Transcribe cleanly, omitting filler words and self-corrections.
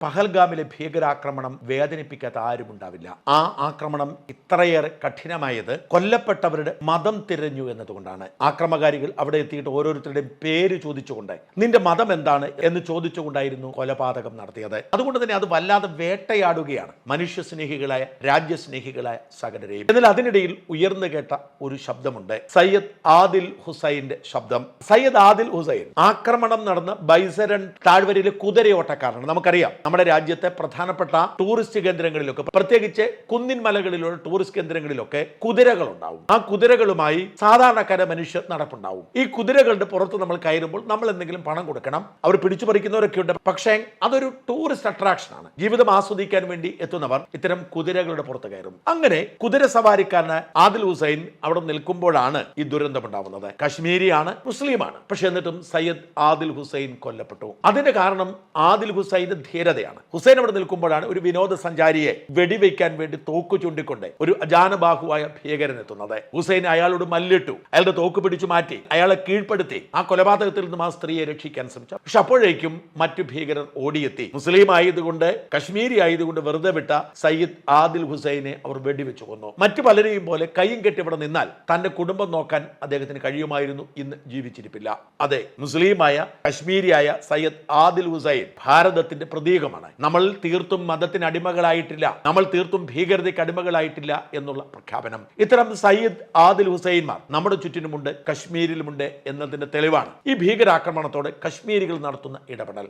പഹൽഗാമിലെ ഭീകരാക്രമണം വേദനിപ്പിക്കാത്ത ആരുമുണ്ടാവില്ല. ആ ആക്രമണം ഇത്രയേറെ കഠിനമായത് കൊല്ലപ്പെട്ടവരുടെ മതം തിരഞ്ഞു എന്നതുകൊണ്ടാണ്. ആക്രമകാരികൾ അവിടെ എത്തിയിട്ട് ഓരോരുത്തരുടെയും പേര് ചോദിച്ചുകൊണ്ട് നിന്റെ മതം എന്താണ് എന്ന് ചോദിച്ചുകൊണ്ടായിരുന്നു കൊലപാതകം നടത്തിയത്. അതുകൊണ്ട് തന്നെ അത് വല്ലാതെ വേട്ടയാടുകയാണ് മനുഷ്യസ്നേഹികളായ രാജ്യസ്നേഹികളായ സകലരെയും. എന്നാൽ അതിനിടയിൽ ഉയർന്നു കേട്ട ഒരു ശബ്ദമുണ്ട്, സയ്യദ് ആദിൽ ഹുസൈന്റെ ശബ്ദം. സയ്യദ് ആദിൽ ഹുസൈൻ ആക്രമണം നടന്ന ബൈസരൻ താഴ്വരയിലെ കുതിരയോട്ടക്കാരനാണ്. നമുക്കറിയാം നമ്മുടെ രാജ്യത്തെ പ്രധാനപ്പെട്ട ടൂറിസ്റ്റ് കേന്ദ്രങ്ങളിലൊക്കെ, പ്രത്യേകിച്ച് കുന്നിൻ മലകളിലുള്ള ടൂറിസ്റ്റ് കേന്ദ്രങ്ങളിലൊക്കെ കുതിരകൾ ഉണ്ടാവും. ആ കുതിരകളുമായി സാധാരണക്കാരെ മനുഷ്യർ നടപ്പുണ്ടാവും. ഈ കുതിരകളുടെ പുറത്ത് നമ്മൾ കയറുമ്പോൾ നമ്മൾ എന്തെങ്കിലും പണം കൊടുക്കണം. അവർ പിടിച്ചു പറിക്കുന്നവരൊക്കെ ഉണ്ട്. പക്ഷേ അതൊരു ടൂറിസ്റ്റ് അട്രാക്ഷൻ ആണ്. ജീവിതം ആസ്വദിക്കാൻ വേണ്ടി എത്തുന്നവർ ഇത്തരം കുതിരകളുടെ പുറത്ത് കയറും. അങ്ങനെ കുതിര സവാരിക്കാരനായ ആദിൽ ഹുസൈൻ അവിടെ നിൽക്കുമ്പോഴാണ് ഈ ദുരന്തം ഉണ്ടാവുന്നത്. കശ്മീരിയാണ്, മുസ്ലിമാണ്. പക്ഷെ എന്നിട്ടും സയ്യദ് ആദിൽ ഹുസൈൻ കൊല്ലപ്പെട്ടു. അതിന്റെ കാരണം ആദിൽ ഹുസൈന്റെ ധീരതയാണ്. ഹുസൈൻ അവിടെ നിൽക്കുമ്പോഴാണ് ഒരു വിനോദസഞ്ചാരിയെ വെടിവെക്കാൻ വേണ്ടി തോക്ക് ചൂണ്ടിക്കൊണ്ട് ഒരു അജാനബാഹുവായ ഭീകരൻ എത്തുന്നത്. ഹുസൈൻ അയാളോട് മല്ലിട്ടു, അയാളുടെ തോക്ക് പിടിച്ചു മാറ്റി, അയാളെ കീഴ്പ്പെടുത്തി ആ കൊലപാതകത്തിൽ നിന്നും ആ സ്ത്രീയെ രക്ഷിക്കാൻ ശ്രമിച്ചു. പക്ഷെ അപ്പോഴേക്കും മറ്റു ഭീകരർ ഓടിയെത്തി. മുസ്ലിം ആയതുകൊണ്ട്, കശ്മീരി ആയതുകൊണ്ട് വെറുതെ വിട്ട സയ്യിദ് ആദിൽ ഹുസൈനെ അവർ വെടിവെച്ചു കൊന്നു. മറ്റു പലരെയും പോലെ കൈയും കെട്ടി ഇവിടെ നിന്നാൽ തന്റെ കുടുംബം നോക്കാൻ അദ്ദേഹത്തിന് കഴിയുമായിരുന്നു. ഇന്ന് ജീവിച്ചിരിപ്പില്ല. അതെ, മുസ്ലിമായ കശ്മീരിയായ സയ്യദ് ആദിൽ ഹുസൈൻ ഭാരതത്തിന്റെ പ്രതീകമാണ്. നമ്മൾ തീർത്തും മതത്തിന് അടിമകളായിട്ടില്ല, നമ്മൾ തീർത്തും ഭീകരതയ്ക്ക് അടിമകളായിട്ടില്ല എന്നുള്ള പ്രഖ്യാപനം. ഇത്തരം സയ്യിദ് ആദിൽ ഹുസൈൻമാർ നമ്മുടെ ചുറ്റിനുമുണ്ട്, കശ്മീരിലുമുണ്ട് എന്നതിന്റെ തെളിവാണ് ഈ ഭീകരാക്രമണത്തോടെ കശ്മീരികൾ നടത്തുന്ന ഇടപെടൽ.